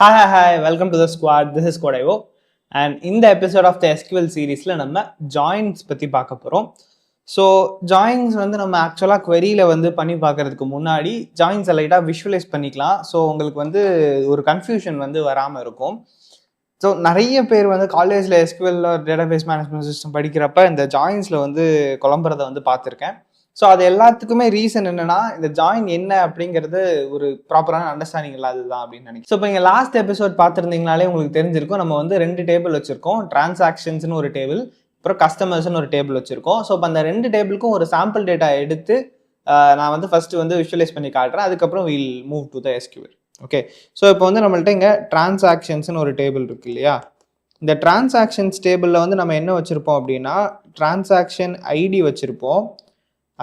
Hi, welcome to the squad. This is Kodayo. And in the episode of the SQL series, நம்ம joins பற்றி பார்க்க போகிறோம். So joints நம்ம ஆக்சுவலாக queryல பண்ணி பார்க்கறதுக்கு முன்னாடி ஜாயின்ஸை லைட்டாக விஷுவலைஸ் பண்ணிக்கலாம். ஸோ உங்களுக்கு ஒரு கன்ஃபியூஷன் வராமல் இருக்கும். ஸோ நிறைய பேர் காலேஜில் எஸ்கியூஎல் டேட்டாபேஸ் மேனேஜ்மெண்ட் சிஸ்டம் படிக்கிறப்ப இந்த ஜாயின்ஸில் குழம்புறதை பார்த்துருக்கேன். ஸோ அது எல்லாத்துக்குமே ரீசன் என்னன்னா, இந்த ஜாயின் என்ன அப்படிங்கிறது ஒரு ப்ராப்பரான அண்டர்ஸ்டாண்டிங் இல்லாததுதான் அப்படின்னு நினைக்கிறேன். ஸோ இப்போ நீங்கள் லாஸ்ட் எபிசோட் பார்த்துருந்தீங்கனாலே உங்களுக்கு தெரிஞ்சிருக்கும். நம்ம 2 டேபிள் வச்சிருக்கோம். டிரான்சாக்ஷன்ஸ்னு ஒரு டேபிள், அப்புறம் கஸ்டமர்ஸ்னு ஒரு டேபிள் வச்சிருக்கோம். ஸோ இப்போ அந்த 2 டேபிளுக்கும் ஒரு சாம்பிள் டேட்டா எடுத்து நான் ஃபர்ஸ்ட் விஷுவலைஸ் பண்ணி காட்டுறேன். அதுக்கப்புறம் will move to the SQL. Okay, so இப்போ நம்மள்ட்ட இங்கே டிரான்சாக்ஷன்ஸ்னு ஒரு டேபிள் இருக்கு இல்லையா? இந்த டிரான்சாக்ஷன்ஸ் டேபிளில் நம்ம என்ன வச்சுருப்போம் அப்படின்னா, டிரான்சாக்ஷன் ஐடி வச்சுருப்போம்,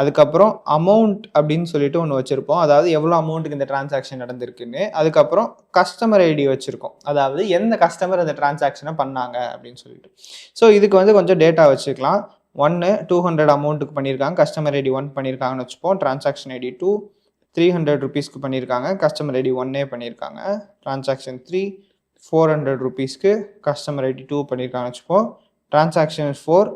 அதுக்கப்புறம் அமௌண்ட் அப்படின்னு சொல்லிட்டு ஒன்று வச்சுருப்போம், அதாவது எவ்வளோ அமௌண்ட்டுக்கு இந்த டிரான்சாக்ஷன் நடந்திருக்குன்னு. அதுக்கப்புறம் கஸ்டமர் ஐடி வச்சுருக்கோம், அதாவது எந்த கஸ்டமர் அந்த டிரான்சாக்ஷனை பண்ணாங்க அப்படின்னு சொல்லிட்டு. ஸோ இதுக்கு கொஞ்சம் டேட்டா வச்சுக்கலாம். 1 200 அமௌண்ட்டுக்கு பண்ணியிருக்காங்க, கஸ்டமர் ஐடி 1 பண்ணியிருக்காங்கன்னு வச்சுப்போம். டிரான்சாக்ஷன் ஐடி 2 300 ருபீஸ்க்கு பண்ணியிருக்காங்க, கஸ்டமர் ஐடி 1 பண்ணியிருக்காங்க. டிரான்சாக்ஷன் 3 400 ருபீஸ்க்கு கஸ்டமர் ஐடி 2 பண்ணியிருக்காங்கன்னு வச்சுப்போம். டிரான்சாக்ஷன் 4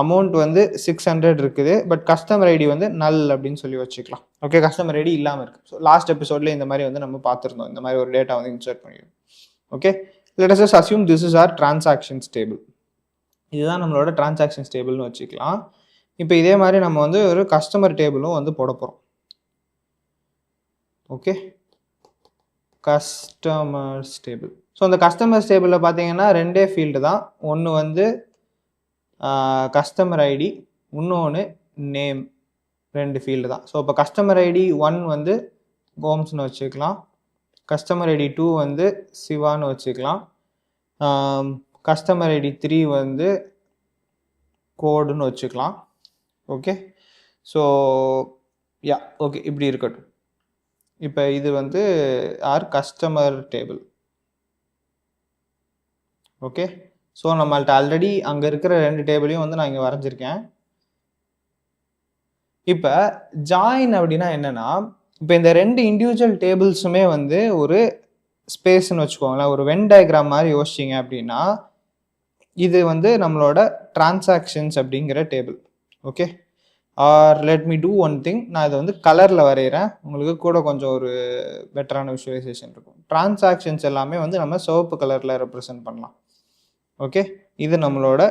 அமௌண்ட் 600 இருக்குது, பட் கஸ்டமர் ஐடி நல் அப்படின்னு சொல்லி வச்சுக்கலாம். ஓகே, கஸ்டமர் ஐடி இல்லாமல் இருக்குது. ஸோ லாஸ்ட் எபிசோட்ல இந்த மாதிரி நம்ம பார்த்துருந்தோம், இந்த மாதிரி ஒரு டேட்டா இன்சர்ட் பண்ணிடுவோம். Okay, let us assume this is our transactions table. இதுதான் நம்மளோட டிரான்சாக்ஷன்ஸ் டேபிள்னு வச்சுக்கலாம். இப்போ இதே மாதிரி நம்ம ஒரு கஸ்டமர் டேபிளும் போட போகிறோம். Okay, customers table. ஸோ அந்த கஸ்டமர்ஸ் டேபிளில் பார்த்தீங்கன்னா 2 ஃபீல்டு தான். ஒன்று கஸ்டமர் ஐடி, இன்னொன்று நேம். 2 ஃபீல்டு தான். ஸோ இப்போ கஸ்டமர் ஐடி 1 கோம்ஸ்னு வச்சுக்கலாம், கஸ்டமர் ஐடி 2 சிவான்னு வச்சுக்கலாம், கஸ்டமர் ஐடி 3 கோடுன்னு வச்சுக்கலாம். ஓகே, ஸோ யா ஓகே, இப்படி இருக்கட்டும். இப்போ இது our customer table. Okay, so நம்மள்ட்ட ஆல்ரெடி அங்கே இருக்கிற 2 டேபிளையும் நான் இங்கே வரைஞ்சிருக்கேன். இப்போ ஜாயின் அப்படின்னா என்னன்னா, இப்போ இந்த 2 இண்டிவிஜுவல் டேபிள்ஸுமே ஒரு ஸ்பேஸ்ன்னு வச்சுக்கோங்களேன், ஒரு வென் டயக்ராம் மாதிரி யோசிச்சிங்க அப்படின்னா, இது நம்மளோட டிரான்சாக்ஷன்ஸ் அப்படிங்கிற table. Okay, or let me do one thing, நான் இதை கலரில் வரைகிறேன், உங்களுக்கு கூட கொஞ்சம் ஒரு பெட்டரான விஷுவலைசேஷன் இருக்கும். டிரான்சாக்ஷன்ஸ் எல்லாமே நம்ம சிவப்பு கலரில் ரெப்ரசன்ட் பண்ணலாம். ஓகே, இது நம்மளோட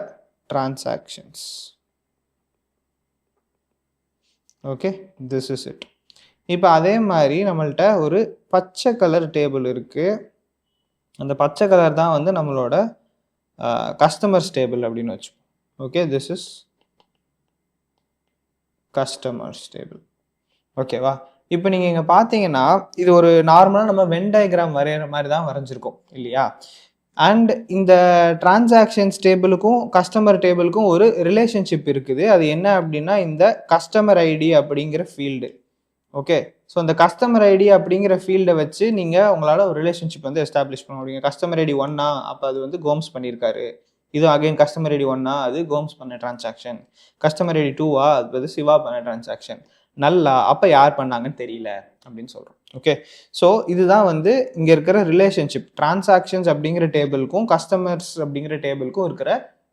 transactions. Okay, this is it. இப்போ அதே மாதிரி நம்மள்ட்ட ஒரு பச்சை கலர் டேபிள் இருக்குது. அந்த பச்சை கலர் தான் நம்மளோட கஸ்டமர்ஸ் டேபிள் அப்படின்னு வச்சுப்போம். Okay, this is customers table. ஓகேவா? இப்போ நீங்கள் இங்கே பார்த்தீங்கன்னா இது ஒரு நார்மலாக நம்ம வென் டயக்ராம் வரைகிற மாதிரி தான் வரைஞ்சிருக்கோம் இல்லையா? அண்ட் இந்த டிரான்சாக்ஷன்ஸ் டேபிளுக்கும் கஸ்டமர் டேபிளுக்கும் ஒரு ரிலேஷன்ஷிப் இருக்குது. அது என்ன அப்படின்னா, இந்த கஸ்டமர் ஐடி அப்படிங்கிற ஃபீல்டு. ஓகே, ஸோ இந்த கஸ்டமர் ஐடி அப்படிங்கிற ஃபீல்டை வச்சு நீங்கள் உங்களால் ஒரு ரிலேஷன்ஷிப் எஸ்டாப்ளிஷ் பண்ண முடியும். கஸ்டமர் ஐடி 1 அப்போ அது கோம்ஸ் பண்ணியிருக்காரு, இது அகைன் கஸ்டமர் ஐடி 1 அது கோம்ஸ் பண்ண டிரான்சாக்ஷன், கஸ்டமர் ஐடி 2 அது சிவா பண்ண டிரான்சாக்ஷன், நல்லா அப்போ யார் பண்ணாங்கன்னு தெரியல அப்படின்னு சொல்கிறோம். ஓகே, ஸோ இதுதான் இங்கே இருக்கிற ரிலேஷன்ஷிப், டிரான்சாக்ஷன்ஸ் அப்படிங்கிற டேபிளுக்கும் கஸ்டமர்ஸ் அப்படிங்கிற டேபிளுக்கும் இருக்கிற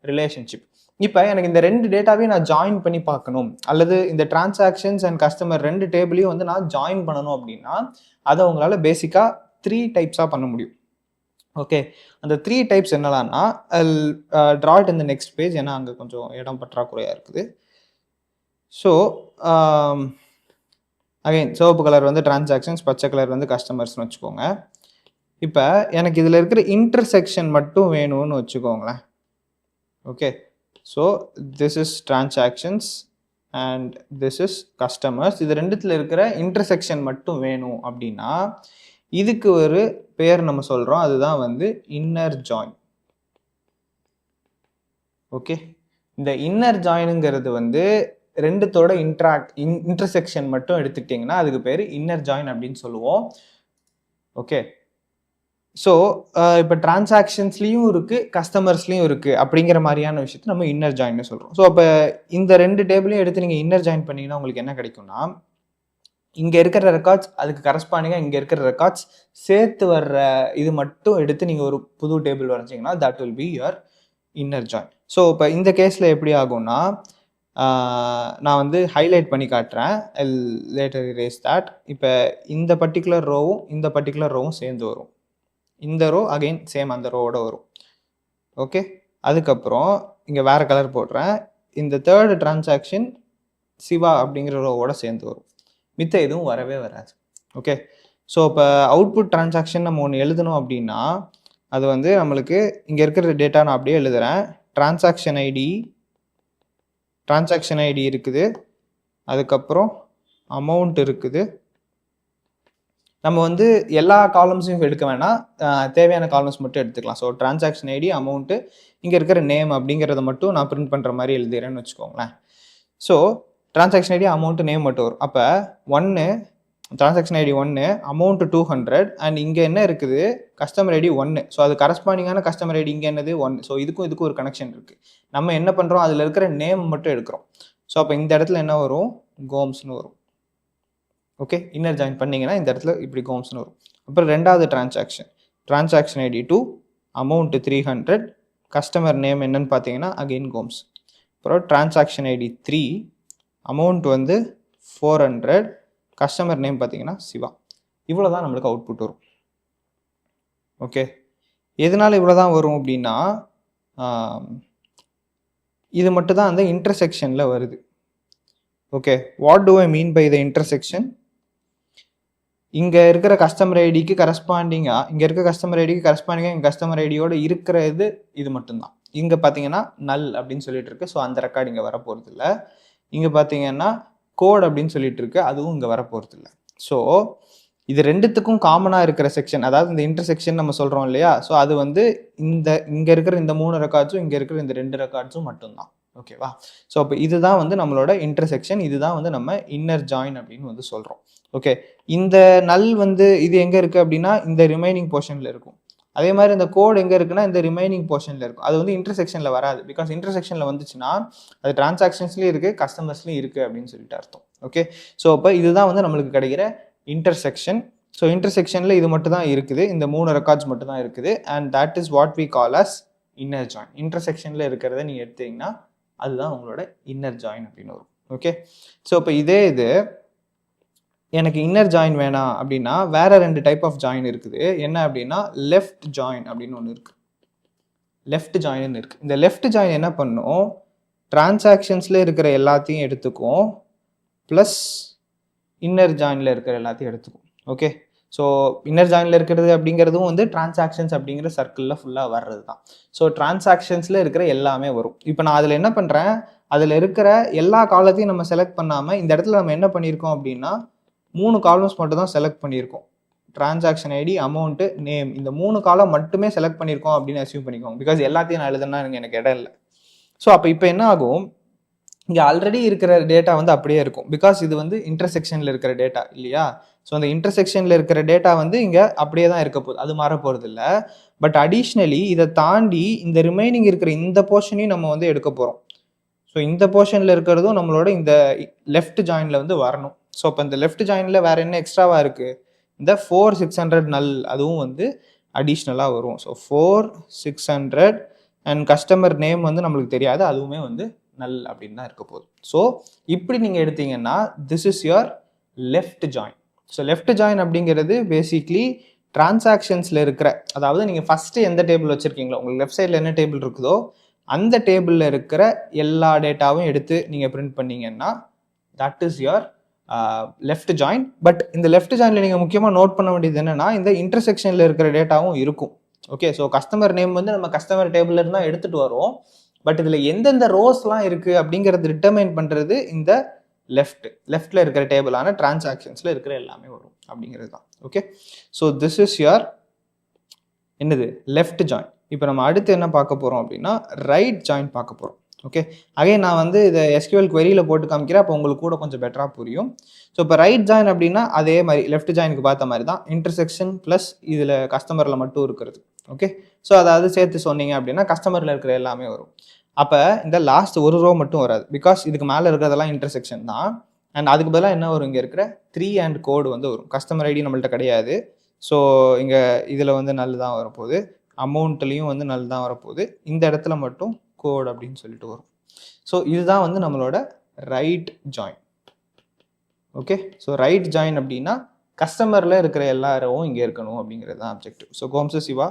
ரிலேஷன்ஷிப். இப்போ எனக்கு இந்த 2 டேட்டாவையும் நான் ஜாயின் பண்ணி பார்க்கணும், அல்லது இந்த டிரான்சாக்ஷன்ஸ் அண்ட் கஸ்டமர் 2 டேபிளையும் நான் ஜாயின் பண்ணணும் அப்படின்னா, அதை உங்களால் பேசிக்காக 3 டைப்ஸாக பண்ண முடியும். ஓகே, அந்த 3 டைப்ஸ் என்னலான்னா, draw it in the next page, ஏன்னா அங்கே கொஞ்சம் இடம் பற்றாக்குறையாக இருக்குது. ஸோ அகைன் சிவப்பு கலர் டிரான்சாக்ஷன்ஸ், பச்சை கலர் கஸ்டமர்ஸ்னு வச்சுக்கோங்க. இப்போ எனக்கு இதில் இருக்கிற இன்டர்செக்ஷன் மட்டும் வேணும்னு வச்சுக்கோங்களேன். Okay, so this is transactions and this is customers. இது 2த்துல இருக்கிற இன்டர்செக்ஷன் மட்டும் வேணும் அப்படின்னா இதுக்கு ஒரு பேர் நம்ம சொல்கிறோம், அதுதான் இன்னர் ஜாயின். ஓகே, இந்த இன்னர் ஜாயினுங்கிறது 2தோட இன்டர்செக்ஷன் மட்டும் எடுத்துக்கிட்டிங்கன்னா அதுக்கு பேர் இன்னர் ஜாயின் அப்படின்னு சொல்லுவோம். ஓகே, ஸோ இப்போ டிரான்சாக்ஷன்ஸ்லேயும் இருக்குது, கஸ்டமர்ஸ்லேயும் இருக்குது அப்படிங்கிற மாதிரியான விஷயத்தை நம்ம இன்னர் ஜாயின்னு சொல்கிறோம். ஸோ அப்போ இந்த 2 டேபிளையும் எடுத்து நீங்கள் இன்னர் ஜாயின் பண்ணிங்கன்னா உங்களுக்கு என்ன கிடைக்கும்னா, இங்கே இருக்கிற ரெக்கார்ட்ஸ் அதுக்கு கரஸ்பாண்டிங்காக இங்கே இருக்கிற ரெக்கார்ட்ஸ் சேர்த்து வர்ற இது மட்டும் எடுத்து நீங்கள் ஒரு புது டேபிள் வரைஞ்சிங்கன்னா that will be your inner join. So இப்போ இந்த கேஸில் எப்படி ஆகும்னா நான் வந்து ஹைலைட் பண்ணி காட்டுறேன், லேட்டர் இரேஸ் தட். இப்போ இந்த பர்டிகுலர் ரோவும் இந்த பர்டிகுலர் ரோவும் சேர்ந்து வரும், இந்த ரோ அகெயின் சேம் அந்த ரோவோட வரும். ஓகே, அதுக்கப்புறம் இங்கே வேறு கலர் போடுறேன், இந்த தேர்டு டிரான்சாக்ஷன் சிவா அப்படிங்கிற ரோவோட சேர்ந்து வரும், மித்த எதுவும் வரவே வராது. ஓகே, ஸோ இப்போ அவுட்புட் டிரான்சாக்ஷன் நம்ம ஒன்று எழுதணும் அப்படின்னா அது வந்து நம்மளுக்கு இங்கே இருக்கிற டேட்டா நான் அப்படியே எழுதுகிறேன். டிரான்சாக்ஷன் ஐடி இருக்குது, அதுக்கப்புறம் அமௌண்ட் இருக்குது. நம்ம வந்து எல்லா காலம்ஸையும் எடுக்க வேணாம், தேவையான காலம்ஸ் மட்டும் எடுத்துக்கலாம். ஸோ டிரான்சாக்ஷன் ஐடி, அமௌண்ட்டு, இங்கே இருக்கிற நேம் அப்படிங்கிறத மட்டும் நான் பிரிண்ட் பண்ணுற மாதிரி எழுதுகிறேன்னு வச்சுக்கோங்களேன். So transaction ID, amount, name மட்டும் வரும். அப்போ 1 டிரான்சாக்ஷன் ஐடி 1, அமௌண்ட்டு 200, அண்ட் இங்கே என்ன இருக்குது கஸ்டமர் ஐடி 1. ஸோ அது கரஸ்பாண்டிங்கான கஸ்டமர் ஐடி இங்கே என்னது 1. ஸோ இதுக்கும் ஒரு கனெக்ஷன் இருக்குது. நம்ம என்ன பண்ணுறோம், அதில் இருக்கிற நேம் மட்டும் எடுக்கிறோம். ஸோ அப்போ இந்த இடத்துல என்ன வரும், கோம்ஸ்னு வரும். ஓகே, இன்னர் ஜாயின் பண்ணிங்கன்னா இந்த இடத்துல இப்படி கோம்ஸ்னு வரும். அப்புறம் ரெண்டாவது transaction ID 2, amount 300, customer name என்னன்னு பார்த்தீங்கன்னா அகெயின் கோம்ஸ். அப்புறம் டிரான்சாக்ஷன் ஐடி 3, அமௌண்ட் வந்து 400, கஸ்டமர் நேம் பார்த்தீங்கன்னா சிவா. இவ்வளோ தான் நம்மளுக்கு அவுட்புட் வரும். ஓகே, எதனால இவ்வளோ தான் வரும் அப்படின்னா இது மட்டும் தான் அந்த இன்டர்செக்ஷனில் வருது. Okay, what do I mean by the intersection? இங்கே இருக்கிற கஸ்டமர் ஐடிக்கு கரஸ்பாண்டிங்காக இங்கே கஸ்டமர் ஐடியோடு இருக்கிற இது மட்டும்தான். இங்கே பார்த்தீங்கன்னா நல் அப்படின்னு சொல்லிட்டு இருக்கு, ஸோ அந்த ரெக்கார்டு இங்கே வரப்போகிறது இல்லை. இங்கே பார்த்தீங்கன்னா கோட் அப்படின்னு சொல்லிட்டு இருக்கு, அதுவும் இங்கே வரப்போகிறது இல்லை. ஸோ இது ரெண்டுத்துக்கும் காமனாக இருக்கிற செக்ஷன், அதாவது இந்த இன்டர்செக்ஷன் நம்ம சொல்கிறோம் இல்லையா, ஸோ அது வந்து இங்கே இருக்கிற இந்த 3 ரெக்கார்ட்ஸும் இங்கே இருக்கிற இந்த 2 ரெக்கார்ட்ஸும் மட்டும்தான். ஓகேவா? ஸோ அப்போ இதுதான் வந்து நம்மளோட இன்டர்செக்ஷன், இதுதான் வந்து நம்ம இன்னர் ஜாயின் அப்படின்னு வந்து சொல்கிறோம். ஓகே, இந்த நல் வந்து இது எங்கே இருக்குது அப்படின்னா இந்த ரிமைனிங் போர்ஷனில் இருக்கும். அதே மாதிரி இந்த கோட் எங்கே இருக்குன்னா இந்த ரிமைனிங் போர்ஷனில் இருக்கும். அது வந்து இன்டர்செக்ஷனில் வராது, பிகாஸ் இன்டர்செக்ஷனில் வந்துச்சுன்னா அது டிரான்சாக்ஷன்ஸ்லேயும் இருக்குது, கஸ்டமர்ஸ்லையும் இருக்குது அப்படின்னு சொல்லிட்டு அர்த்தம். ஓகே, ஸோ அப்போ இதுதான் வந்து நம்மளுக்கு கிடைக்கிற இன்டர்செக்ஷன். ஸோ இன்டர்செக்ஷனில் இது மட்டும் தான் இருக்குது, இந்த 3 ரெக்கார்ட்ஸ் மட்டும் தான் இருக்குது, and that is what we call as inner join. இன்டர்செக்ஷனில் இருக்கிறத நீங்கள் எடுத்தீங்கன்னா அதுதான் உங்களோட இன்னர் ஜாயின் அப்படின்னு வரும். ஓகே, ஸோ இப்போ இது எனக்கு இன்னர் ஜாயின் வேணாம் அப்படின்னா வேற 2 டைப் ஆஃப் ஜாயின் இருக்குது. என்ன அப்படின்னா லெஃப்ட் ஜாயின் அப்படின்னு ஒன்று இருக்கு, லெஃப்ட் ஜாயின் இருக்கு. இந்த லெஃப்ட் ஜாயின் என்ன பண்ணும், டிரான்சாக்ஷன்ஸ்ல இருக்கிற எல்லாத்தையும் எடுத்துக்கும், ப்ளஸ் இன்னர் ஜாயின்ல இருக்கிற எல்லாத்தையும் எடுத்துக்கும். ஓகே, ஸோ இன்னர் ஜாயின்ல இருக்கிறது அப்படிங்கிறதும் வந்து டிரான்சாக்ஷன்ஸ் அப்படிங்கிற சர்க்கிளில் ஃபுல்லாக வர்றது தான். ஸோ டிரான்சாக்ஷன்ஸில் இருக்கிற எல்லாமே வரும். இப்போ நான் அதில் என்ன பண்ணுறேன், அதில் இருக்கிற எல்லா காலத்தையும் நம்ம செலக்ட் பண்ணாமல் இந்த இடத்துல நம்ம என்ன பண்ணியிருக்கோம் அப்படின்னா 3 காலம்ஸ் மட்டும் தான் செலக்ட் பண்ணியிருக்கோம். டிரான்சாக்ஷன் ஐடி, அமௌண்ட்டு, நேம், இந்த 3 காலம் மட்டுமே செலக்ட் பண்ணியிருக்கோம் அப்படின்னு அசியூம் பண்ணிக்கோங்க. பிகாஸ் எல்லாத்தையும் நான் எழுதுனா எனக்கு இடம் இல்லை. ஸோ அப்போ இப்போ என்ன ஆகும், இங்கே ஆல்ரெடி இருக்கிற டேட்டா வந்து அப்படியே இருக்கும், பிகாஸ் இது வந்து இன்டர்செக்ஷனில் இருக்கிற டேட்டா இல்லையா. ஸோ அந்த இன்டர்செக்ஷனில் இருக்கிற டேட்டா வந்து இங்கே அப்படியே தான் இருக்க போகுது, அது மாற போகிறது இல்லை. பட் அடிஷ்னலி இதை தாண்டி இந்த ரிமைனிங் இருக்கிற இந்த போர்ஷனையும் நம்ம வந்து எடுக்க போகிறோம். ஸோ இந்த போர்ஷனில் இருக்கிறதும் நம்மளோட இந்த லெஃப்ட் ஜாயினில் வந்து வரணும். ஸோ இப்போ இந்த லெஃப்ட் ஜாயினில் வேறு என்ன எக்ஸ்ட்ராவாக இருக்குது, இந்த 4,600 நல் அதுவும் வந்து அடிஷ்னலாக வரும். ஸோ 4,600 அண்ட் கஸ்டமர் நேம் வந்து நம்மளுக்கு தெரியாது, அதுவுமே வந்து நல் அப்படின்னு தான் இருக்க போகுது. ஸோ இப்படி நீங்கள் எடுத்தீங்கன்னா this is your left join. So left join அப்படிங்கிறது பேசிக்லி டிரான்சாக்ஷன்ஸில் இருக்கிற, அதாவது நீங்கள் ஃபஸ்ட்டு எந்த டேபிள் வச்சுருக்கீங்களோ உங்களுக்கு லெஃப்ட் சைடில் என்ன டேபிள் இருக்குதோ அந்த டேபிளில் இருக்கிற எல்லா டேட்டாவும் எடுத்து நீங்கள் பிரிண்ட் பண்ணீங்கன்னா that is your left join. But இந்த லெஃப்ட் ஜாயினில் நீங்கள் முக்கியமாக நோட் பண்ண வேண்டியது என்னென்னா இந்த இன்டர்செக்ஷனில் இருக்கிற டேட்டாவும் இருக்கும். ஓகே, ஸோ கஸ்டமர் நேம் வந்து நம்ம கஸ்டமர் டேபிளில் இருந்தால் எடுத்துகிட்டு வரோம், பட் இதில் எந்தெந்த ரோஸ்லாம் இருக்குது அப்படிங்கிறது டிட்டர்மைன் பண்ணுறது இந்த லெஃப்டில் இருக்கிற டேபிளான டிரான்சாக்ஷன்ஸில் இருக்கிற எல்லாமே வரும் அப்படிங்கிறது தான். Okay, so this is your என்னது லெஃப்ட் ஜாயின். இப்போ நம்ம அடுத்து என்ன பார்க்க போகிறோம் அப்படின்னா ரைட் ஜாயின் பார்க்க போகிறோம். ஓகே, அகைன் நான் வந்து இதை SQL queryல போட்டு காமிக்கிறேன், அப்போ உங்களுக்கு கூட கொஞ்சம் பெட்டராக புரியும். ஸோ இப்போ ரைட் ஜாயின் அப்படின்னா அதே மாதிரி லெஃப்ட் ஜாயினுக்கு பார்த்த மாதிரி தான், இன்டர்செக்ஷன் ப்ளஸ் இதில் கஸ்டமரில் மட்டும் இருக்கிறது. ஓகே, ஸோ அதாவது சேர்த்து சொன்னீங்க அப்படின்னா கஸ்டமரில் இருக்கிற எல்லாமே வரும். அப்போ இந்த லாஸ்ட் ஒரு ரோ மட்டும் வராது, பிகாஸ் இதுக்கு மேலே இருக்கிறதெல்லாம் இன்டர்செக்ஷன் தான். அண்ட் அதுக்கு பதிலாக என்ன வரும், இங்கே இருக்கிற 3 and கோடு வந்து வரும். கஸ்டமர் ஐடி நம்மள்ட்ட கிடையாது. ஸோ இங்கே இதில் வந்து நல் தான் வரப்போகுது, அமௌண்ட்லேயும் வந்து நல் தான் வரப்போகுது, இந்த இடத்துல மட்டும் கோட் அப்படின்னு சொல்லிட்டு வரும். ஸோ இதுதான் வந்து நம்மளோட right join. Okay, so right join அப்படின்னா கஸ்டமரில் இருக்கிற எல்லாரும் இங்கே இருக்கணும் அப்படிங்கிறது தான் அப்ஜெக்டிவ். ஸோ கோம்சு சிவா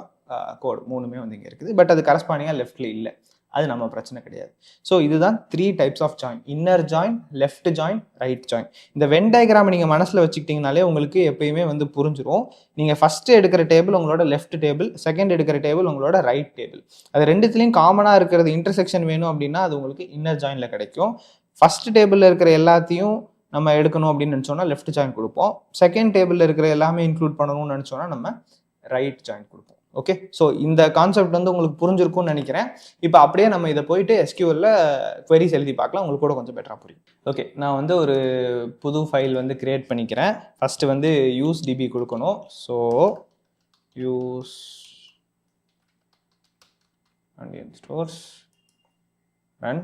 கோட் 3மே வந்து இங்கே இருக்குது. பட் அது கரஸ்பாண்டிங்காக லெஃப்டில் இல்லை, அது நம்ம பிரச்சனை கிடையாது. ஸோ இதுதான் 3 types of join: inner join, left join, right join. இந்த வென் டயக்ராம் நீங்கள் மனசில் வச்சுக்கிட்டிங்கனாலே உங்களுக்கு எப்பயுமே வந்து புரிஞ்சிடும். நீங்கள் ஃபஸ்ட்டு எடுக்கிற டேபிள் உங்களோட லெஃப்ட் டேபிள், செகண்ட் எடுக்கிற டேபிள் உங்களோட ரைட் டேபிள். அது ரெண்டுத்துலேயும் காமனாக இருக்கிறது இன்டர்செக்ஷன் வேணும் அப்படின்னா அது உங்களுக்கு இன்னர் ஜாயினில் கிடைக்கும். ஃபஸ்ட் டேபிளில் இருக்கிற எல்லாத்தையும் நம்ம எடுக்கணும் அப்படின்னு நினச்சோன்னா லெஃப்ட் ஜாயின் கொடுப்போம். செகண்ட் டேபிளில் இருக்கிற எல்லாமே இன்க்ளூட் பண்ணணும்னு நினச்சோன்னா நம்ம ரைட் ஜாயின் கொடுப்போம். ஓகே, ஸோ இந்த கான்செப்ட் வந்து உங்களுக்கு புரிஞ்சிருக்கும்னு நினைக்கிறேன். இப்போ அப்படியே நம்ம இதை போயிட்டு எஸ்கியூஎல்ல queries எழுதி பார்க்கலாம், உங்களுக்கு கூட கொஞ்சம் பெட்டராக புரியும். ஓகே, நான் வந்து ஒரு புது ஃபைல் வந்து கிரியேட் பண்ணிக்கிறேன். ஃபஸ்ட்டு வந்து யூஸ் டிபி கொடுக்கணும். So use stores run.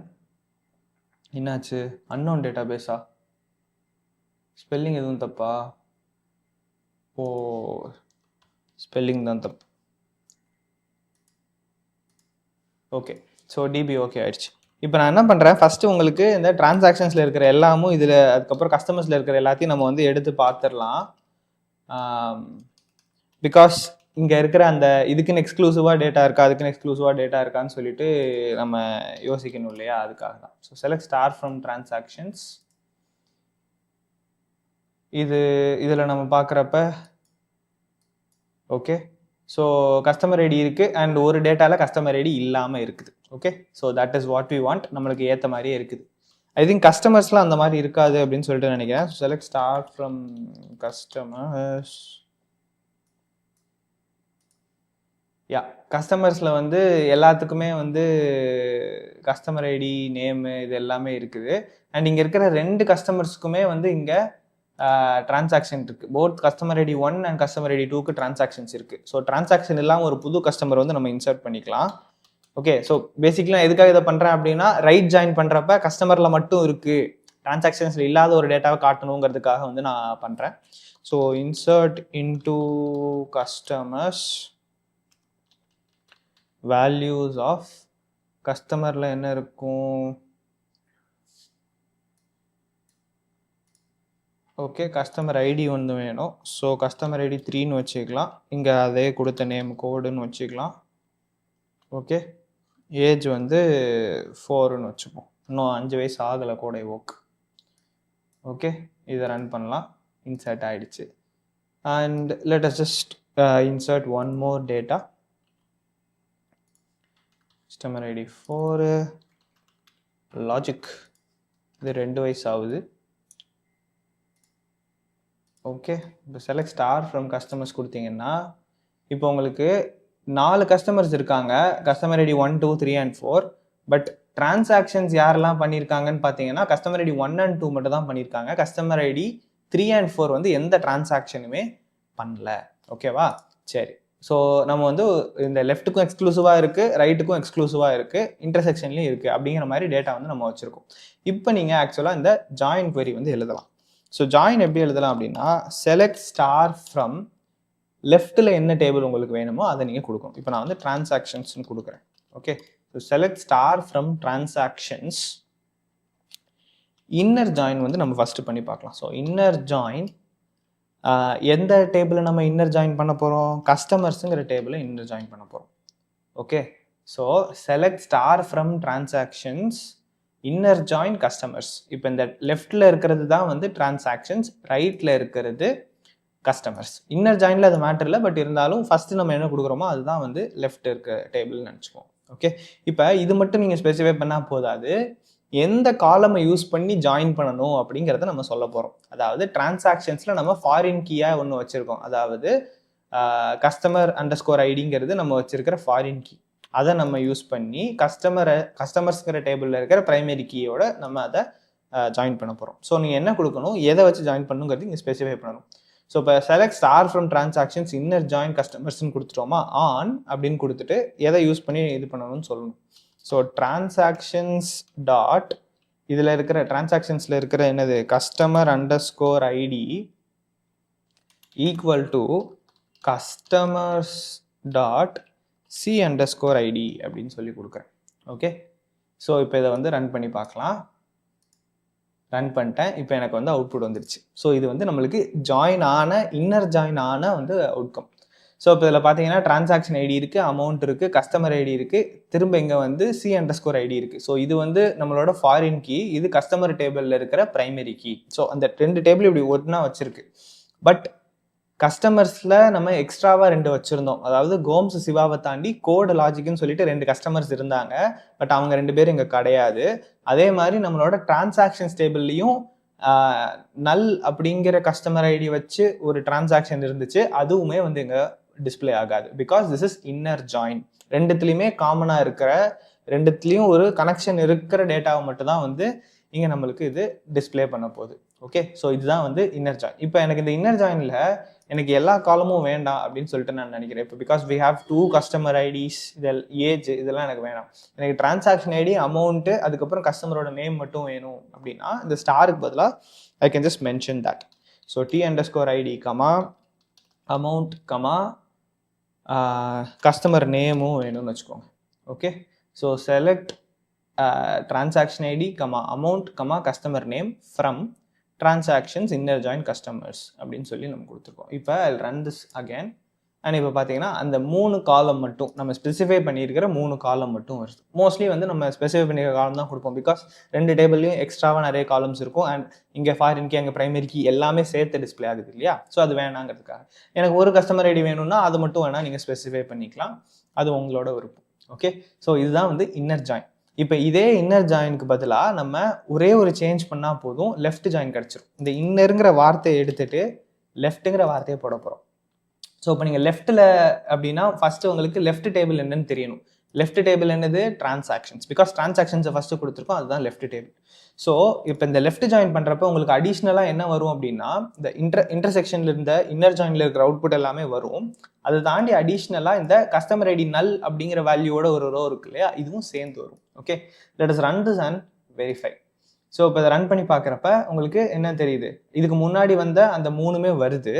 என்னாச்சு, அன்னோன் டேட்டா பேஸா? ஸ்பெல்லிங் எதுவும் தப்பா? ஓ, ஸ்பெல்லிங் தான் தப்பு. ஓகே, ஸோ டிபி ஓகே ஆயிடுச்சு. இப்போ நான் என்ன பண்ணுறேன், ஃபஸ்ட்டு உங்களுக்கு இந்த டிரான்சாக்ஷன்ஸில் இருக்கிற எல்லாமும் இதில், அதுக்கப்புறம் கஸ்டமர்ஸில் இருக்கிற எல்லாத்தையும் நம்ம வந்து எடுத்து பார்த்துடலாம். பிகாஸ் இங்கே இருக்கிற அந்த இதுக்குன்னு எக்ஸ்க்ளூசிவாக டேட்டா இருக்கா, அதுக்குன்னு எக்ஸ்க்ளூசிவாக டேட்டா இருக்கான்னு சொல்லிட்டு நம்ம யோசிக்கணும் இல்லையா, அதுக்காக தான். So select star from transactions. இதில் நம்ம பார்க்குறப்ப ஓகே, ஸோ கஸ்டமர் ஐடி இருக்குது அண்ட் ஒரு டேட்டாவில் கஸ்டமர் ஐடி இல்லாமல் இருக்குது. Okay, so that is what we want, நம்மளுக்கு ஏற்ற மாதிரியே இருக்குது. ஐ திங்க் கஸ்டமர்ஸ்லாம் அந்த மாதிரி இருக்காது அப்படின்னு சொல்லிட்டு நினைக்கிறேன். So select start from customers. Yeah, கஸ்டமர்ஸில் வந்து எல்லாத்துக்குமே வந்து கஸ்டமர் ஐடி, நேமு இது எல்லாமே இருக்குது. அண்ட் இங்கே இருக்கிற 2 கஸ்டமர்ஸுக்குமே வந்து இங்கே டிரான்சாக்ஷன் இருக்குது. Both customer ID 1 and customer ID 2க்கு டிரான்சாக்ஷன்ஸ் இருக்குது. ஸோ டிரான்சாக்ஷன் இல்லாமல் ஒரு புது கஸ்டமர் வந்து நம்ம இன்சர்ட் பண்ணிக்கலாம். ஓகே, ஸோ பேசிக்கலி நான் எதுக்காக இதை பண்ணுறேன் அப்படின்னா, ரைட் ஜாயின் பண்ணுறப்ப கஸ்டமரில் மட்டும் இருக்குது, டிரான்சாக்ஷன்ஸில் இல்லாத ஒரு டேட்டாவை காட்டணுங்கிறதுக்காக வந்து நான் பண்ணுறேன். So insert into customers values of கஸ்டமரில் என்ன இருக்கும். ஓகே, கஸ்டமர் ஐடி ஒன்று வேணும். ஸோ கஸ்டமர் ஐடி 3ன்னு வச்சுக்கலாம். இங்கே அதே கொடுத்த நேம் கோடுன்னு வச்சுக்கலாம். ஓகே, ஏஜ் வந்து 4ன்னு வச்சுப்போம். இன்னும் 5 வயசு ஆகலை கோடை ஓக். ஓகே, இதை ரன் பண்ணலாம். இன்சர்ட் ஆகிடுச்சு. And let us just insert one more data. Customer ID 4, logic இது 2 வயசு ஆகுது. ஓகே, இப்போ செலக்ட் ஸ்டார் ஃப்ரம் கஸ்டமர்ஸ் கொடுத்தீங்கன்னா இப்போ உங்களுக்கு 4 கஸ்டமர்ஸ் இருக்காங்க, customer ID 1, 2, 3 and 4. But transactions யாரெல்லாம் பண்ணியிருக்காங்கன்னு பார்த்தீங்கன்னா கஸ்டமர் ஐடி 1 and 2 மட்டும் தான் பண்ணியிருக்காங்க. கஸ்டமர் ஐடி 3 and 4 வந்து எந்த டிரான்சாக்ஷனுமே பண்ணல. ஓகேவா, சரி. ஸோ நம்ம வந்து இந்த லெஃப்ட்டுக்கும் எக்ஸ்க்ளூசிவாக இருக்குது, ரைட்டுக்கும் எக்ஸ்க்ளூசிவாக இருக்குது, இன்டர்செக்ஷன்லேயும் இருக்குது அப்படிங்கிற மாதிரி டேட்டா வந்து நம்ம வச்சுருக்கோம். இப்போ நீங்கள் ஆக்சுவலாக இந்த ஜாயின் query வந்து எழுதலாம். ஸோ ஜாயின் எப்படி எழுதலாம் அப்படின்னா, செலக்ட் ஸ்டார் ஃப்ரம் லெஃப்ட்டில் என்ன டேபிள் உங்களுக்கு வேணுமோ அதை நீங்கள் கொடுக்கணும். இப்போ நான் வந்து டிரான்சாக்ஷன்ஸ்னு கொடுக்குறேன். Okay, so select star from transactions. Inner join வந்து நம்ம ஃபஸ்ட்டு பண்ணி பார்க்கலாம். ஸோ இன்னர் ஜாயின் எந்த டேபிளில் நம்ம இன்னர் ஜாயின் பண்ண போகிறோம், கஸ்டமர்ஸுங்கிற டேபிளை இன்னர் ஜாயின் பண்ண போகிறோம். Okay, so select star from transactions inner join customers. இப்போ இந்த லெஃப்டில் இருக்கிறது தான் வந்து டிரான்சாக்ஷன்ஸ், ரைட்டில் இருக்கிறது கஸ்டமர்ஸ். இன்னர் ஜாயினில் அது மேட்டர் இல்லை, பட் இருந்தாலும் ஃபஸ்ட்டு நம்ம என்ன கொடுக்குறோமோ அதுதான் வந்து லெஃப்ட் இருக்க டேபிள்னு நினச்சிக்குவோம். ஓகே, இப்போ இது மட்டும் நீங்கள் ஸ்பெசிஃபை பண்ணால் போதாது, எந்த காலமை யூஸ் பண்ணி ஜாயின் பண்ணணும் அப்படிங்கிறத நம்ம சொல்ல போகிறோம். அதாவது டிரான்சாக்ஷன்ஸில் நம்ம ஃபாரின் கீயாக ஒன்று வச்சுருக்கோம். அதாவது கஸ்டமர் அண்டர்ஸ்கோர் ஐடிங்கிறது நம்ம வச்சுருக்கிற ஃபாரின் கீ. அதை நம்ம யூஸ் பண்ணி கஸ்டமர்ஸ்ங்கிற டேபிளில் இருக்கிற ப்ரைமரி கீயோட நம்ம அதை ஜாயின் பண்ண போகிறோம். ஸோ நீங்கள் என்ன கொடுக்கணும், எதை வச்சு ஜாயின் பண்ணுங்கிறது நீங்கள் ஸ்பெசிஃபை பண்ணணும். ஸோ இப்போ select star from transactions inner join கஸ்டமர்ஸ்ன்னு கொடுத்துட்டோமா, ஆன் அப்படின்னு கொடுத்துட்டு எதை யூஸ் பண்ணி இது பண்ணணும்னு சொல்லணும். ஸோ டிரான்சாக்ஷன்ஸ் டாட் இதில் இருக்கிற டிரான்சாக்ஷன்ஸில் இருக்கிற என்னது customer underscore ID equal to customers dot C underscore ID அப்படின்னு சொல்லி கொடுக்குறேன். ஓகே, ஸோ இப்போ இதை வந்து ரன் பண்ணி பார்க்கலாம். ரன் பண்ணிட்டேன். இப்போ எனக்கு வந்து அவுட்புட் வந்துருச்சு. ஸோ இது வந்து நம்மளுக்கு இன்னர் ஜாயின் ஆன வந்து அவுட்கம். ஸோ இப்போ இதில் பார்த்தீங்கன்னா டிரான்சாக்ஷன் ஐடி இருக்குது, அமௌண்ட் இருக்குது, கஸ்டமர் ஐடி இருக்குது, திரும்ப இங்கே வந்து சி அண்டர்ஸ்கோர் ஐடி இருக்குது. ஸோ இது வந்து நம்மளோட ஃபாரின் கீ, இது கஸ்டமர் டேபிளில் இருக்கிற பிரைமரி கீ. ஸோ அந்த 2 டேபிள் இப்படி ஒன்றா வச்சிருக்கு. பட் கஸ்டமர்ஸில் நம்ம எக்ஸ்ட்ராவாக 2 வச்சுருந்தோம். அதாவது கோம்ஸ் சிவாவை தாண்டி கோடு லாஜிக்னு சொல்லிட்டு 2 கஸ்டமர்ஸ் இருந்தாங்க. பட் அவங்க 2 பேரும் இங்கே கிடையாது. அதே மாதிரி நம்மளோட டிரான்சாக்ஷன்ஸ் டேபிள்லையும் நல் அப்படிங்கிற கஸ்டமர் ஐடி வச்சு ஒரு டிரான்சாக்ஷன் இருந்துச்சு. அதுவுமே வந்து இங்கே டிஸ்பிளே ஆகாது. Because this is inner join. ரெண்டுத்துலையுமே காமனாக இருக்கிற, ரெண்டுத்துலேயும் ஒரு கனெக்ஷன் இருக்கிற டேட்டாவை மட்டும் தான் வந்து இங்கே நம்மளுக்கு இது டிஸ்பிளே பண்ண போகுது. ஓகே, ஸோ இதுதான் வந்து இன்னர் ஜாயின். இப்போ எனக்கு இந்த இன்னர் ஜாயினில் எனக்கு எல்லா காலமும் வேண்டாம் அப்படின்னு சொல்லிட்டு நான் நினைக்கிறேன். இப்போ because we have 2 customer IDs, age இதெல்லாம் எனக்கு வேணாம். எனக்கு டிரான்சாக்ஷன் ஐடி, அமௌண்ட்டு, அதுக்கப்புறம் கஸ்டமரோட நேம் மட்டும் வேணும் அப்படின்னா இந்த ஸ்டாருக்கு பதிலாக I can just mention that. So T underscore ID comma amount comma customer நேமும் வேணும்னு வச்சுக்கோங்க. Okay, so select transaction ID comma amount comma customer name from transactions inner join customers அப்படின்னு சொல்லி நம்ம கொடுத்துருக்கோம். இப்போ I'll run this again. And இப்போ பார்த்தீங்கன்னா அந்த 3 காலம் மட்டும் நம்ம ஸ்பெசிஃபை பண்ணியிருக்கிற 3 காலம் மட்டும் வருது. மோஸ்ட்லி வந்து நம்ம ஸ்பெசிஃபை பண்ணியிருக்க காலம் தான் கொடுப்போம். பிகாஸ் 2 டேபிள்லையும் எக்ஸ்ட்ராவாக நிறைய காலம்ஸ் இருக்கும். அண்ட் இங்கே ஃபாரின் கீ, அங்கே பிரைமரி கீ எல்லாமே சேர்த்து டிஸ்பிளே ஆகுது இல்லையா? ஸோ அது வேணாங்கிறதுக்காக எனக்கு ஒரு கஸ்டமர் ஐடி வேணும்னா அது மட்டும் வேணால் நீங்கள் ஸ்பெசிஃபை பண்ணிக்கலாம். அது உங்களோட விருப்பம். ஓகே, ஸோ இதுதான் வந்து இன்னர் ஜாயின். இப்போ இதே இன்னர் ஜாயினுக்கு பதிலாக நம்ம ஒரே ஒரு சேஞ்ச் பண்ணால் போதும், லெஃப்ட் ஜாயின் கிடச்சிரும். இந்த இன்னருங்கிற வார்த்தையை எடுத்துகிட்டு லெஃப்ட்டுங்கிற வார்த்தையை போட போகிறோம். ஸோ இப்போ நீங்கள் லெஃப்ட்டில் அப்படின்னா ஃபஸ்ட்டு உங்களுக்கு லெஃப்ட் டேபிள் என்னன்னு தெரியணும். லெஃப்ட் டேபிள் என்னது? டிரான்சாக்ஷன்ஸ். பிகாஸ் டிரான்சாக்ஷன்ஸை ஃபஸ்ட்டு கொடுத்துருக்கோம், அதுதான் லெஃப்ட் டேபிள். ஸோ இப்போ இந்த லெஃப்ட் ஜாயின் பண்ணுறப்ப உங்களுக்கு அடிஷ்னலாக என்ன வரும் அப்படின்னா இந்த இன்டர்செக்ஷனில் இருந்த இன்னர் ஜாயினில் இருக்கிற அவுட்புட் எல்லாமே வரும். அதை தாண்டி அடிஷ்னலாக இந்த கஸ்டமர் ஐடி நல் அப்படிங்கிற வேல்யூவோட ஒரு ரோ இருக்கு இல்லையா, இதுவும் சேர்ந்து வரும். Okay, let as run this and verify. So இப்போ இதை ரன் பண்ணி பார்க்குறப்ப உங்களுக்கு என்ன தெரியுது? இதுக்கு முன்னாடி வந்த அந்த 3மே வருது.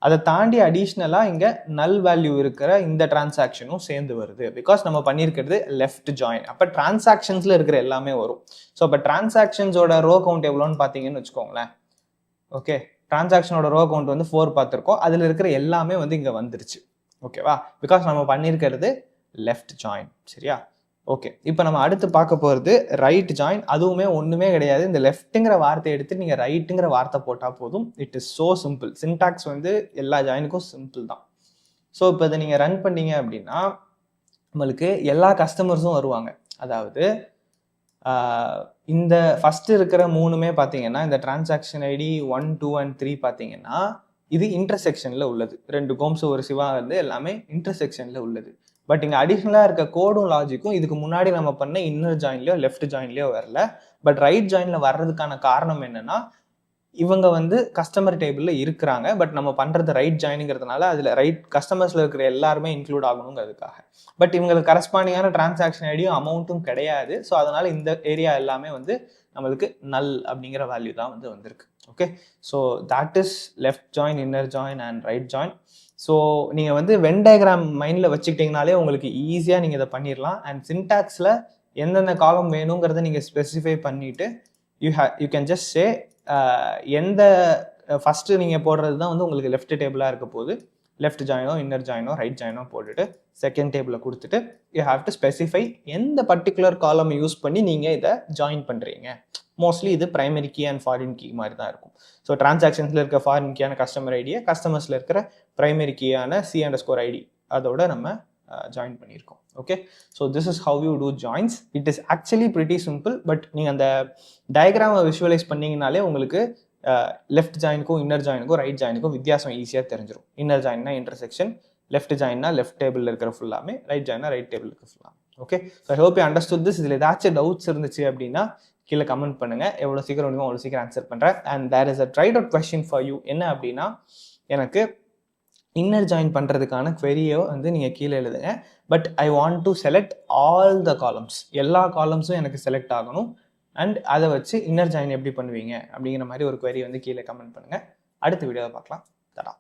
அதை தாண்டி அடிஷ்னலாக இங்கே நல் வேல்யூ இருக்கிற இந்த டிரான்சாக்ஷனும் சேர்ந்து வருது. பிகாஸ் நம்ம பண்ணியிருக்கிறது லெஃப்ட் ஜாயின். அப்போ டிரான்சாக்ஷன்ஸில் இருக்கிற எல்லாமே வரும். ஸோ இப்போ டிரான்சாக்ஷன்ஸோட ரோ கவுண்ட் எவ்வளோன்னு பார்த்தீங்கன்னு வச்சுக்கோங்களேன். ஓகே, டிரான்சாக்ஷனோட ரோ கவுண்ட் வந்து 4 பார்த்துருக்கோம். அதில் இருக்கிற எல்லாமே வந்து இங்கே வந்துருச்சு. ஓகேவா? பிகாஸ் நம்ம பண்ணியிருக்கிறது லெஃப்ட் ஜாயின். சரியா? ஓகே, இப்போ நம்ம அடுத்து பார்க்க போகிறது ரைட் ஜாயின். அதுவுமே ஒன்றுமே கிடையாது. இந்த லெஃப்ட்டுங்கிற வார்த்தையை எடுத்து நீங்கள் ரைட்டுங்கிற வார்த்தை போட்டால் போதும். It is so simple. Syntax வந்து எல்லா ஜாயினுக்கும் சிம்பிள் தான். ஸோ இப்போ இதை நீங்கள் ரன் பண்ணீங்க அப்படின்னா நம்மளுக்கு எல்லா கஸ்டமர்ஸும் வருவாங்க. அதாவது இந்த ஃபஸ்ட்டு இருக்கிற 3மே பார்த்தீங்கன்னா இந்த டிரான்சாக்ஷன் ஐடி 1, 2 and 3 பார்த்தீங்கன்னா இது இன்டர்செக்ஷனில் உள்ளது. 2 கோம்ஸ் ஒரு சிவா வந்து எல்லாமே இன்டர்செக்ஷனில் உள்ளது. பட் இங்கே அடிஷ்னலாக இருக்க கோடும் லாஜிக்கும் இதுக்கு முன்னாடி நம்ம பண்ண இன்னர் ஜாயின்லையோ லெஃப்ட் ஜாயின்லையோ வரல. பட் ரைட் ஜாயினில் வர்றதுக்கான காரணம் என்னன்னா இவங்க வந்து கஸ்டமர் டேபிளில் இருக்கிறாங்க. பட் நம்ம பண்ணுறது ரைட் ஜாயினுங்கிறதுனால அதில் ரைட் கஸ்டமர்ஸில் இருக்கிற எல்லாருமே இன்க்ளூட் ஆகணுங்கிறதுக்காக. பட் இவங்களுக்கு கரஸ்பாண்டிங்கான டிரான்சாக்ஷன் ஐடியும் அமௌண்ட்டும் கிடையாது. ஸோ அதனால் இந்த ஏரியா எல்லாமே வந்து நம்மளுக்கு நல் அப்படிங்கிற வேல்யூ தான் வந்து வந்திருக்கு. Okay, so that is left join, inner join and right join. So நீங்கள் வந்து வென் டயக்ராம் மைண்டில் வச்சுக்கிட்டிங்கனாலே உங்களுக்கு ஈஸியாக நீங்கள் இதை பண்ணிடலாம். அண்ட் சின்டாக்ஸில் எந்தெந்த காலம் வேணுங்கிறத நீங்கள் ஸ்பெசிஃபை பண்ணிவிட்டு யூ கேன் ஜஸ்ட் சே எந்த ஃபஸ்ட்டு நீங்கள் போடுறது தான் வந்து உங்களுக்கு லெஃப்ட் டேபிளாக இருக்க போகுது. லெஃப்ட் ஜாயினோ இன்னர் ஜாயினோ ரைட் ஜாயினோ போட்டுட்டு செகண்ட் டேபிளில் கொடுத்துட்டு யூ ஹாவ் டு ஸ்பெசிஃபை எந்த பர்டிகுலர் காலம் யூஸ் பண்ணி நீங்கள் இதை ஜாயின் பண்ணுறீங்க. மோஸ்ட்லி இது primary key and foreign key மாதிரி தான் இருக்கும். ஸோ டிரான்சாக்ஷன்ஸில் இருக்க ஃபாரின் கீயான கஸ்டமர் ஐடியை கஸ்டமர்ஸில் இருக்கிற பிரைமரி கீயான சி அண்டர் ஸ்கோர் ஐடி அதோட நம்ம ஜாயின் பண்ணியிருக்கோம். Okay, so this is how you do joins. It is actually pretty simple. But நீங்கள் அந்த டயக்ராமை விஷுவலைஸ் பண்ணிங்கனாலே உங்களுக்கு லெஃப்ட் ஜாயினுக்கும் இன்னர் ஜாயினுக்கும் ரைட் ஜாயினுக்கும் வித்தியாசம் ஈஸியாக தெரிஞ்சிடும். இன்னர் ஜாயின்னா இன்டர்செக்ஷன், லெஃப்ட் ஜாயின்னா லெஃப்ட் டேபிளில் இருக்கிற ஃபுல்லாமே, ரைட் ஜாயின்னா ரைட் டேபிள் இருக்கிற ஃபுல்லாமே. Okay, so I hope you understood this. இதில் ஏதாச்சும் டவுட்ஸ் இருந்துச்சு அப்படின்னா கீழே கமெண்ட் பண்ணுங்கள். எவ்வளோ சீக்கிரம் முடியுமோ அவ்வளோ சீக்கிரம் ஆன்சர் பண்ணுறேன். And there is a tried out question for you. என்ன அப்படின்னா எனக்கு இன்னர் ஜாயின் பண்ணுறதுக்கான query-யை வந்து நீங்கள் கீழே எழுதுங்க. But I want to select all the columns. எல்லா காலம்ஸும் எனக்கு செலக்ட் ஆகணும். அண்ட் அதை வச்சு இன்னர் ஜாயின் எப்படி பண்ணுவீங்க அப்படிங்கிற மாதிரி ஒரு query வந்து கீழே கமெண்ட் பண்ணுங்கள். அடுத்த வீடியோவை பார்க்கலாம். தடா.